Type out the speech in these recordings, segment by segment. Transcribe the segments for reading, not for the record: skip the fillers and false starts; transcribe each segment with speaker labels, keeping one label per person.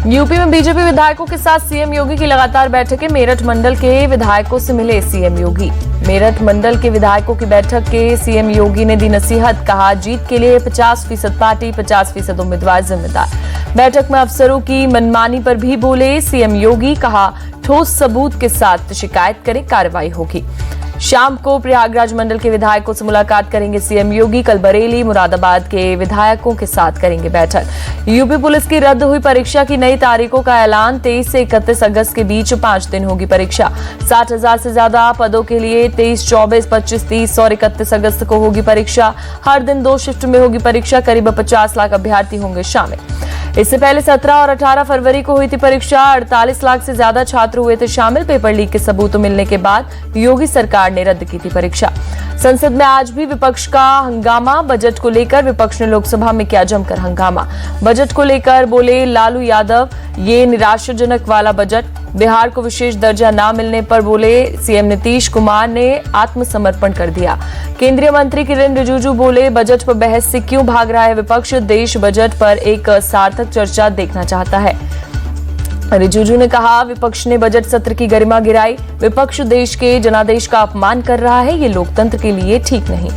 Speaker 1: UP में BJP विधायकों के साथ सीएम योगी की लगातार बैठकें। मेरठ मंडल के विधायकों से मिले सीएम योगी। मेरठ मंडल के विधायकों की बैठक के सीएम योगी ने दी नसीहत। कहा, जीत के लिए 50% पार्टी, 50% उम्मीदवार जिम्मेदार। बैठक में अफसरों की मनमानी पर भी बोले सीएम योगी। कहा, ठोस सबूत के साथ शिकायत करें, कार्रवाई होगी। शाम को प्रयागराज मंडल के विधायकों से मुलाकात करेंगे सीएम योगी। कल बरेली, मुरादाबाद के विधायकों के साथ करेंगे बैठक। यूपी पुलिस की रद्द हुई परीक्षा की नई तारीखों का ऐलान। 23 से 31 अगस्त के बीच 5 दिन होगी परीक्षा। 60,000 से ज्यादा पदों के लिए 23, 24, 25, 30 और 31 अगस्त को होगी परीक्षा। हर दिन 2 शिफ्ट में होगी परीक्षा। करीब 50 लाख अभ्यर्थी होंगे शामिल। इससे पहले 17 और 18 फरवरी को हुई थी परीक्षा। 48 लाख से ज्यादा छात्र हुए थे शामिल। पेपर लीक के सबूत मिलने के बाद योगी सरकार ने रद्द की थी परीक्षा। संसद में आज भी विपक्ष का हंगामा। बजट को लेकर विपक्ष ने लोकसभा में किया जमकर हंगामा। बजट को लेकर बोले लालू यादव, ये निराशाजनक वाला बजट। बिहार को विशेष दर्जा न मिलने पर बोले सीएम नीतीश कुमार ने आत्मसमर्पण कर दिया। केंद्रीय मंत्री किरेन रिजिजू बोले, बजट पर बहस से क्यों भाग रहा है विपक्ष, देश बजट पर एक सार्थक चर्चा देखना चाहता है। रिजिजू ने कहा, विपक्ष ने बजट सत्र की गरिमा गिराई। विपक्ष देश के जनादेश का अपमान कर रहा है, ये लोकतंत्र के लिए ठीक नहीं।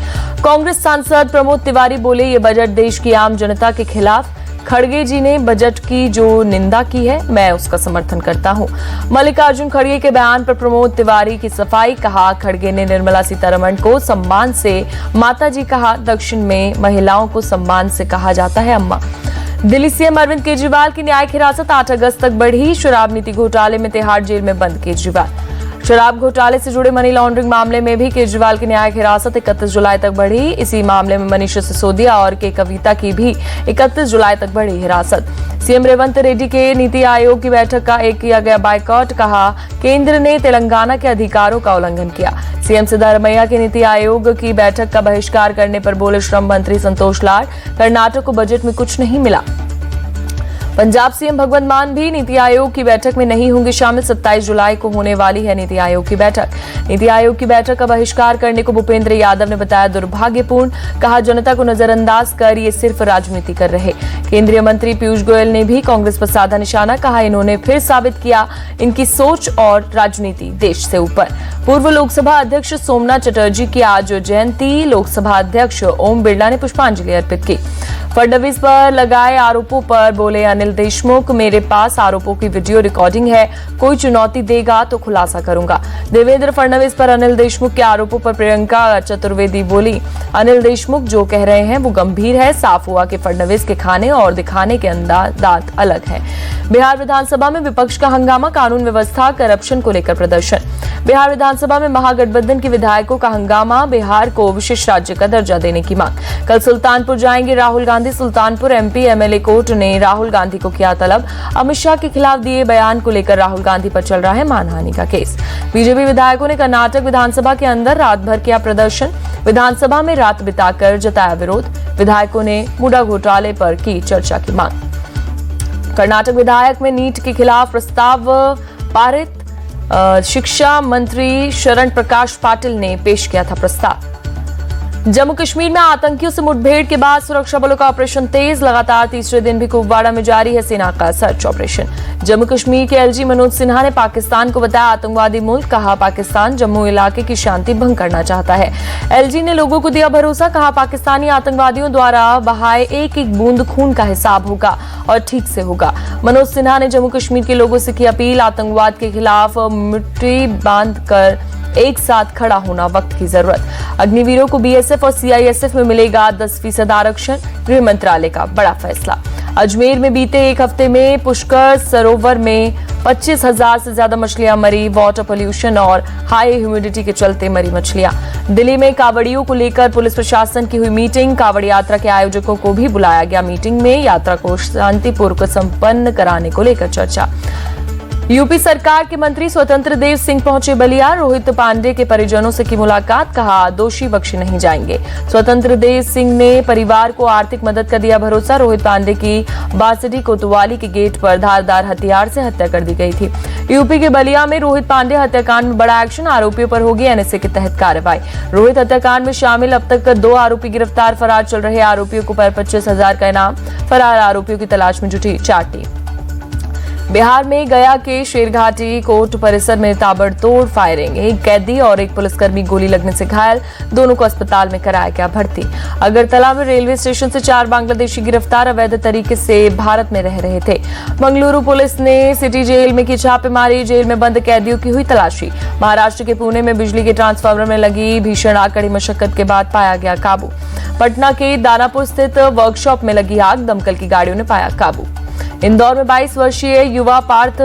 Speaker 1: कांग्रेस सांसद प्रमोद तिवारी बोले, ये बजट देश की आम जनता के खिलाफ। खड़गे जी ने बजट की जो निंदा की है, मैं उसका समर्थन करता हूं। मल्लिकार्जुन खड़गे के बयान पर प्रमोद तिवारी की सफाई। कहा, खड़गे ने निर्मला सीतारमण को सम्मान से माताजी कहा। दक्षिण में महिलाओं को सम्मान से कहा जाता है अम्मा। दिल्ली सीएम अरविंद केजरीवाल की न्यायिक हिरासत 8 अगस्त तक बढ़ी। शराब नीति घोटाले में तिहाड़ जेल में बंद केजरीवाल। शराब घोटाले से जुड़े मनी लॉन्ड्रिंग मामले में भी केजरीवाल की न्यायिक हिरासत 31 जुलाई तक बढ़ी। इसी मामले में मनीष सिसोदिया और के कविता की भी 31 जुलाई तक बढ़ी हिरासत। सीएम रेवंत रेड्डी के नीति आयोग की बैठक का किया गया बायकॉट। कहा, केंद्र ने तेलंगाना के अधिकारों का उल्लंघन किया। सीएम सिद्धारमैया की नीति आयोग की बैठक का बहिष्कार करने पर बोले श्रम मंत्री संतोष लाड, कर्नाटक को बजट में कुछ नहीं मिला। पंजाब सीएम भगवंत मान भी नीति आयोग की बैठक में नहीं होंगे शामिल। 27 जुलाई को होने वाली है नीति आयोग की बैठक। नीति आयोग की बैठक का बहिष्कार करने को भूपेंद्र यादव ने बताया दुर्भाग्यपूर्ण। कहा, जनता को नजरअंदाज कर ये सिर्फ राजनीति कर रहे। केंद्रीय मंत्री पीयूष गोयल ने भी कांग्रेस पर साधा निशाना। कहा, इन्होंने फिर साबित किया इनकी सोच और राजनीति देश से ऊपर। पूर्व लोकसभा अध्यक्ष सोमनाथ चटर्जी की आज जयंती। लोकसभा अध्यक्ष ओम बिरला ने पुष्पांजलि अर्पित की। फडणवीस पर लगाए आरोपों पर बोले अनिल देशमुख, मेरे पास आरोपों की वीडियो रिकॉर्डिंग है, कोई चुनौती देगा तो खुलासा करूंगा। देवेंद्र फडणवीस पर अनिल देशमुख के आरोपों पर प्रियंका चतुर्वेदी बोली, अनिल देशमुख जो कह रहे हैं वो गंभीर है। साफ हुआ कि फडणवीस के खाने और दिखाने के अंदाज अलग है। बिहार विधानसभा में विपक्ष का हंगामा। कानून व्यवस्था, करप्शन को लेकर प्रदर्शन। बिहार विधानसभा में महागठबंधन के विधायकों का हंगामा। बिहार को विशेष राज्य का दर्जा देने की मांग। कल सुल्तानपुर जाएंगे Rahul Gandhi. Sultanpur MP MLA court ने राहुल गांधी को किया तलब। अमित शाह के खिलाफ दिए बयान को लेकर राहुल गांधी पर चल रहा है मानहानि का केस। बीजेपी विधायकों ने कर्नाटक विधानसभा के अंदर रात भर किया प्रदर्शन। विधानसभा में रात बिताकर जताया विरोध। विधायकों ने मुडा घोटाले पर की चर्चा की मांग। कर्नाटक विधायक में नीट के खिलाफ प्रस्ताव पारित। शिक्षा मंत्री शरण प्रकाश पाटिल ने पेश किया था प्रस्ताव। जम्मू कश्मीर में आतंकियों से मुठभेड़ के बाद सुरक्षा बलों का ऑपरेशन तेज। लगातार तीसरे दिन भी कुपवाड़ा में जारी है सेना का सर्च ऑपरेशन। जम्मू कश्मीर के एलजी मनोज सिन्हा ने पाकिस्तान को बताया आतंकवादी मुल्क। कहा, पाकिस्तान जम्मू इलाके की शांति भंग करना चाहता है। एलजी ने लोगों को दिया भरोसा। कहा, पाकिस्तानी आतंकवादियों द्वारा बहाए एक एक बूंद खून का हिसाब होगा और ठीक से होगा। मनोज सिन्हा ने जम्मू कश्मीर के लोगों से की अपील। आतंकवाद के खिलाफ मुट्ठी बांध कर एक साथ खड़ा होना वक्त की जरूरत। अग्निवीरों को बीएसएफ और सीआईएसएफ में मिलेगा 10% आरक्षण। गृह मंत्रालय का बड़ा फैसला। अजमेर में बीते एक हफ्ते में पुष्कर सरोवर में 25,000 से ज्यादा मछलियां मरी। वाटर पोल्यूशन और हाई ह्यूमिडिटी के चलते मरी मछलियां। दिल्ली में कावड़ियों को लेकर पुलिस प्रशासन की हुई मीटिंग। कावड़ यात्रा के आयोजकों को भी बुलाया गया मीटिंग में। यात्रा को शांतिपूर्वक संपन्न कराने को लेकर चर्चा। यूपी सरकार के मंत्री स्वतंत्र देव सिंह पहुंचे बलिया। रोहित पांडे के परिजनों से की मुलाकात। कहा, दोषी बख्शे नहीं जाएंगे। स्वतंत्र देव सिंह ने परिवार को आर्थिक मदद का दिया भरोसा। रोहित पांडे की बासडी कोतवाली के गेट पर धारदार हथियार से हत्या कर दी गई थी। यूपी के बलिया में रोहित पांडे हत्याकांड में बड़ा एक्शन। आरोपियों पर होगी एनएसए के तहत कार्रवाई। रोहित हत्याकांड में शामिल अब तक 2 आरोपी गिरफ्तार। फरार चल रहे आरोपियों को पर 25,000 का इनाम। फरार आरोपियों की तलाश में जुटी 4 टीम। बिहार में गया के शेरघाटी कोर्ट परिसर में ताबड़तोड़ फायरिंग, एक कैदी और एक पुलिसकर्मी गोली लगने से घायल, दोनों को अस्पताल में कराया गया भर्ती। अगरतला में रेलवे स्टेशन से 4 बांग्लादेशी गिरफ्तार, अवैध तरीके से भारत में रह रहे थे। मंगलुरु पुलिस ने सिटी जेल में की छापेमारी, जेल में बंद कैदियों की हुई तलाशी। महाराष्ट्र के पुणे में बिजली के ट्रांसफार्मर में लगी भीषण आग, कड़ी मशक्कत के बाद पाया गया काबू। पटना के दानापुर स्थित वर्कशॉप में लगी आग, दमकल की गाड़ियों ने पाया काबू। इंदौर में 22 वर्षीय युवा पार्थ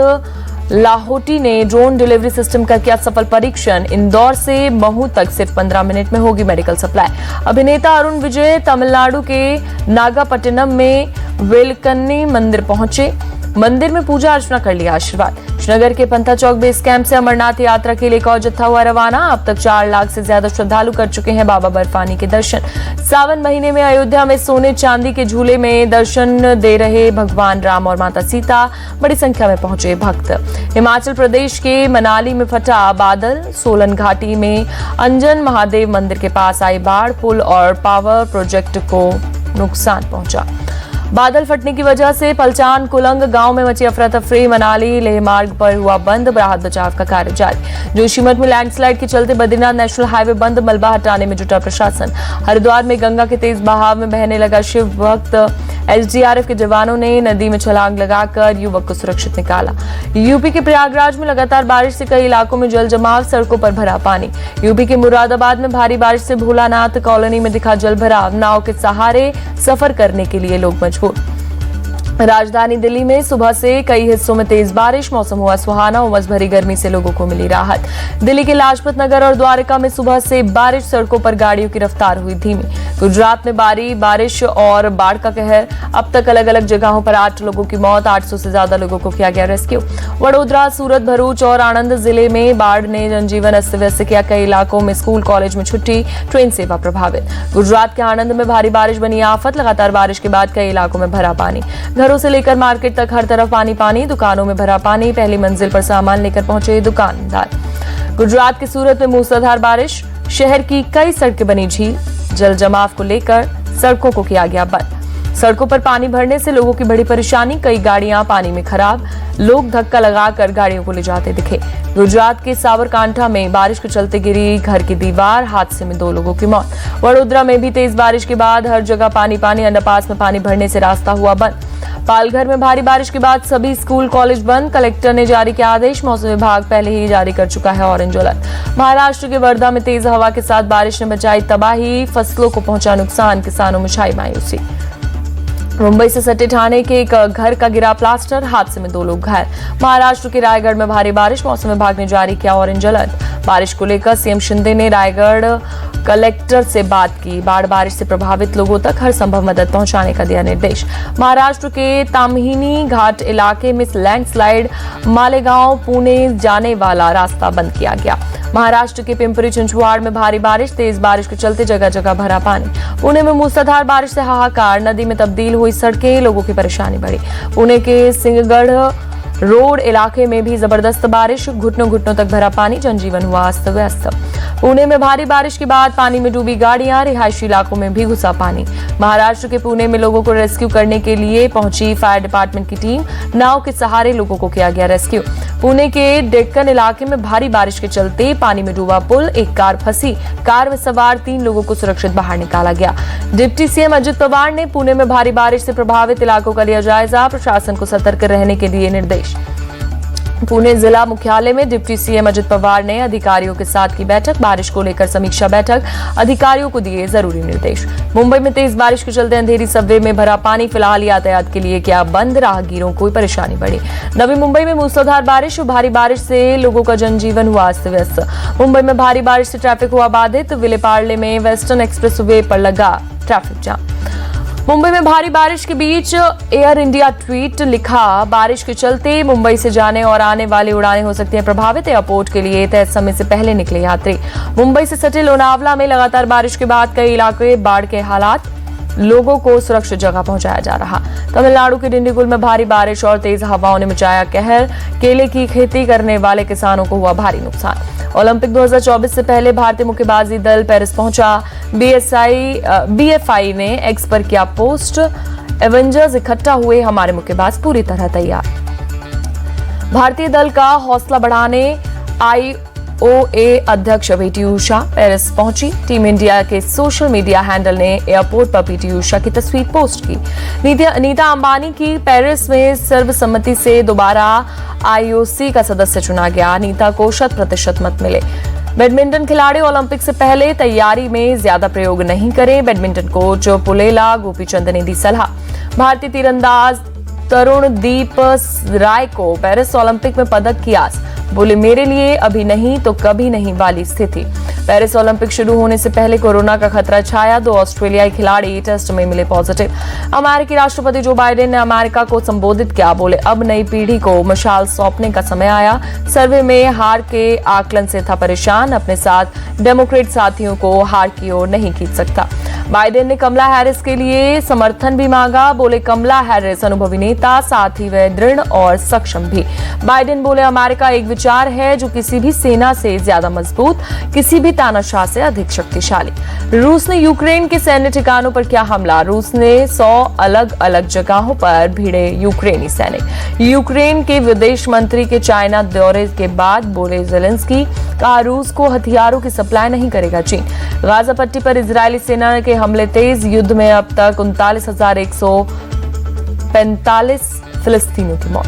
Speaker 1: लाहोटी ने ड्रोन डिलीवरी सिस्टम का किया सफल परीक्षण। इंदौर से महू तक सिर्फ 15 मिनट में होगी मेडिकल सप्लाई। अभिनेता अरुण विजय तमिलनाडु के नागापट्टिनम में वेलकन्नी मंदिर पहुंचे, मंदिर में पूजा अर्चना कर लिया आशीर्वाद। श्रीनगर के पंथा चौक बेस कैंप से अमरनाथ यात्रा के लिए एक और जत्था हुआ रवाना। अब तक 4 लाख से ज्यादा श्रद्धालु कर चुके हैं बाबा बर्फानी के दर्शन। सावन महीने में अयोध्या में सोने चांदी के झूले में दर्शन दे रहे भगवान राम और माता सीता, बड़ी संख्या में पहुंचे भक्त। हिमाचल प्रदेश के मनाली में फटा बादल, सोलन घाटी में अंजन महादेव मंदिर के पास आई बाढ़, पुल और पावर प्रोजेक्ट को नुकसान पहुंचा। बादल फटने की वजह से पलचान कुलंग गांव में मची अफरा तफरी, मनाली लेह मार्ग पर हुआ बंद, राहत बचाव का कार्य जारी। जोशीमठ में लैंडस्लाइड के चलते बद्रीनाथ नेशनल हाईवे बंद, मलबा हटाने में जुटा प्रशासन। हरिद्वार में गंगा के तेज बहाव में बहने लगा शिव भक्त, एसडीआरएफ के जवानों ने नदी में छलांग लगाकर युवक को सुरक्षित निकाला। यूपी के प्रयागराज में लगातार बारिश से कई इलाकों में जल जमाव, सड़कों पर भरा पानी। यूपी के मुरादाबाद में भारी बारिश से भोलानाथ कॉलोनी में दिखा जल भराव, नाव के सहारे सफर करने के लिए लोग मजबूर। राजधानी दिल्ली में सुबह से कई हिस्सों में तेज बारिश, मौसम हुआ सुहाना, उमस भरी गर्मी से लोगों को मिली राहत। दिल्ली के लाजपत नगर और द्वारका में सुबह से बारिश, सड़कों पर गाड़ियों की रफ्तार हुई धीमी। गुजरात में भारी बारिश और बाढ़ का कहर, अब तक अलग अलग जगहों पर 8 लोगों की मौत, 800 से ज्यादा लोगों को किया गया रेस्क्यू। वडोदरा, सूरत, भरूच और आणंद जिले में बाढ़ ने जनजीवन अस्त व्यस्त किया, कई इलाकों में स्कूल कॉलेज में छुट्टी, ट्रेन सेवा प्रभावित। गुजरात के आणंद में भारी बारिश बनी आफत, लगातार बारिश के बाद कई इलाकों में भरा पानी, घरों से लेकर मार्केट तक हर तरफ पानी पानी, दुकानों में भरा पानी, पहली मंजिल पर सामान लेकर पहुंचे दुकानदार। गुजरात के सूरत में मूसलाधार बारिश, शहर की कई सड़कें बनी झील, जल जमाव को लेकर सड़कों को किया गया बंद। सड़कों पर पानी भरने से लोगों की बड़ी परेशानी, कई गाड़ियां पानी में खराब, लोग धक्का लगाकर गाड़ियों को ले जाते दिखे। गुजरात के साबरकांठा में बारिश के चलते गिरी घर की दीवार, हादसे में 2 लोगों की मौत। वडोदरा में भी तेज बारिश के बाद हर जगह पानी पानी, अंडरपास में पानी भरने से रास्ता हुआ बंद। पालघर में भारी बारिश के बाद सभी स्कूल कॉलेज बंद, कलेक्टर ने जारी किया आदेश, मौसम विभाग पहले ही जारी कर चुका है ऑरेंज अलर्ट। महाराष्ट्र के वर्धा में तेज हवा के साथ बारिश ने मचाई तबाही, फसलों को पहुंचा नुकसान, किसानों में छाई मायूसी। मुंबई से सटे ठाणे के एक घर का गिरा प्लास्टर, हादसे में 2 लोग घायल। महाराष्ट्र के रायगढ़ में भारी बारिश, मौसम विभाग ने जारी किया ऑरेंज अलर्ट। बारिश को लेकर सीएम शिंदे ने रायगढ़ कलेक्टर से बात की, बाढ़ बारिश से प्रभावित लोगों तक हर संभव मदद पहुंचाने का दिया निर्देश। महाराष्ट्र के ताम्हिनी घाट इलाके में लैंडस्लाइड, मालेगांव पुणे जाने वाला रास्ता बंद किया गया। महाराष्ट्र के पिंपरी चिंचवाड़ में भारी बारिश, तेज बारिश के चलते जगह जगह भरा पानी। पुणे में मूसलाधार बारिश से हाहाकार, नदी में तब्दील हुई सड़कें, लोगों की परेशानी बढ़ी। पुणे के सिंहगढ़ रोड इलाके में भी जबरदस्त बारिश, घुटनों घुटनों तक भरा पानी, जनजीवन हुआ अस्त व्यस्त। पुणे में भारी बारिश के बाद पानी में डूबी गाड़ियां, रिहायशी इलाकों में भी घुसा पानी। महाराष्ट्र के पुणे में लोगों को रेस्क्यू करने के लिए पहुंची फायर डिपार्टमेंट की टीम, नाव के सहारे लोगों को किया गया रेस्क्यू। पुणे के डेक्कन इलाके में भारी बारिश के चलते पानी में डूबा पुल, एक कार फंसी, कार में सवार 3 लोगों को सुरक्षित बाहर निकाला गया। डिप्टी सीएम अजित पवार ने पुणे में भारी बारिश से प्रभावित इलाकों का लिया जायजा, प्रशासन को सतर्क रहने के दिए निर्देश। पुणे जिला मुख्यालय में डिप्टी सीएम अजित पवार ने अधिकारियों के साथ की बैठक, बारिश को लेकर समीक्षा बैठक, अधिकारियों को दिए जरूरी निर्देश। मुंबई में तेज बारिश के चलते अंधेरी सबवे में भरा पानी, फिलहाल यातायात के लिए किया बंद, राहगीरों को परेशानी बढ़ी। नवी मुंबई में मूसलाधार बारिश और भारी बारिश से लोगों का जनजीवन हुआ अस्त व्यस्त। मुंबई में भारी बारिश से ट्रैफिक हुआ बाधित, विलेपार्ले में वेस्टर्न एक्सप्रेसवे पर लगा ट्रैफिक जाम। मुंबई में भारी बारिश के बीच एयर इंडिया ट्वीट लिखा, बारिश के चलते मुंबई से जाने और आने वाली उड़ानें हो सकती हैं प्रभावित, एयरपोर्ट के लिए तय समय से पहले निकले यात्री। मुंबई से सटे लोनावला में लगातार बारिश के बाद कई इलाके बाढ़ के हालात, लोगों को सुरक्षित जगह पहुंचाया जा रहा। तमिलनाडु के डिंडीगुल में भारी बारिश और तेज हवाओं ने मचाया कहर, केले की खेती करने वाले किसानों को हुआ भारी नुकसान। ओलंपिक 2024 से पहले भारतीय मुक्केबाजी दल पेरिस पहुंचा, बीएफआई ने एक्स पर किया पोस्ट, एवेंजर्स इकट्ठा हुए, हमारे मुक्केबाज पूरी तरह तैयार। भारतीय दल का हौसला बढ़ाने IOA अध्यक्ष पीटी उषा पेरिस पहुंची। टीम इंडिया के सोशल मीडिया हैंडल ने एयरपोर्ट पर पीटी उषा की तस्वीर पोस्ट की। नीता अंबानी की पेरिस में सर्वसम्मति से दोबारा IOC का सदस्य चुना गया। नीता को 100% मत मिले। बैडमिंटन खिलाड़ी ओलंपिक से पहले तैयारी में ज्यादा प्रयोग नहीं करें, बैडमिंटन कोच पुलेला गोपीचंद ने दी सलाह। भारतीय तीरंदाज तरुणदीप राय को पेरिस ओलंपिक में पदक की आस, बोले मेरे लिए अभी नहीं तो कभी नहीं वाली स्थिति। पेरिस ओलंपिक शुरू होने से पहले कोरोना का खतरा छाया। 2 ऑस्ट्रेलियाई खिलाड़ी टेस्ट में मिले पॉजिटिव। अमेरिकी राष्ट्रपति जो बाइडेन ने अमेरिका को संबोधित किया, बोले अब नई पीढ़ी को मशाल सौंपने का समय आया। सर्वे में हार के आकलन से था परेशान, अपने साथ डेमोक्रेट साथियों को हार की ओर नहीं खींच सकता। बाइडेन ने कमला हैरिस के लिए समर्थन भी मांगा, बोले कमला हैरिस अनुभवी नेता, साथ ही वह दृढ़ और सक्षम भी। बाइडेन बोले अमेरिका एक विचार है जो किसी भी सेना से ज्यादा मजबूत, किसी भी तानाशाह से अधिक शक्तिशाली। रूस ने यूक्रेन के सैन्य ठिकानों पर किया हमला। रूस ने 100 अलग अलग जगहों पर भिड़े यूक्रेनी सैनिक। यूक्रेन के विदेश मंत्री के चाइना दौरे के बाद बोले ज़ेलेंस्की, कहा रूस को हथियारों की सप्लाई नहीं करेगा चीन। गाजा पट्टी पर इजरायली सेना के हमले तेज। युद्ध में अब तक 39,145 फिलिस्तीनियों की मौत।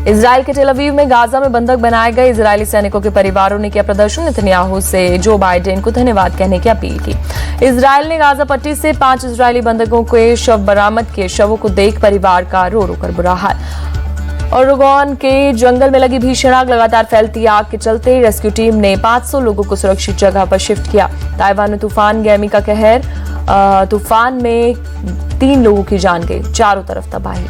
Speaker 1: इजराइल के टेल अवीव में गाजा में बंधक बनाए गए इजरायली सैनिकों के परिवारों ने किया प्रदर्शन। नेतन्याहू से जो बाइडेन को धन्यवाद कहने की अपील की। इजराइल ने गाजा पट्टी से 5 इजरायली बंधकों के शव बरामद किए। शवों को देख परिवार का रो रो कर बुरा हाल। ओरेगोन के जंगल में लगी भीषण आग, लगातार फैलती आग के चलते रेस्क्यू टीम ने 500 लोगों को सुरक्षित जगह पर शिफ्ट किया। ताइवान में तूफान गैमी का कहर, तूफान में 3 लोगों की जान गई, चारों तरफ तबाही।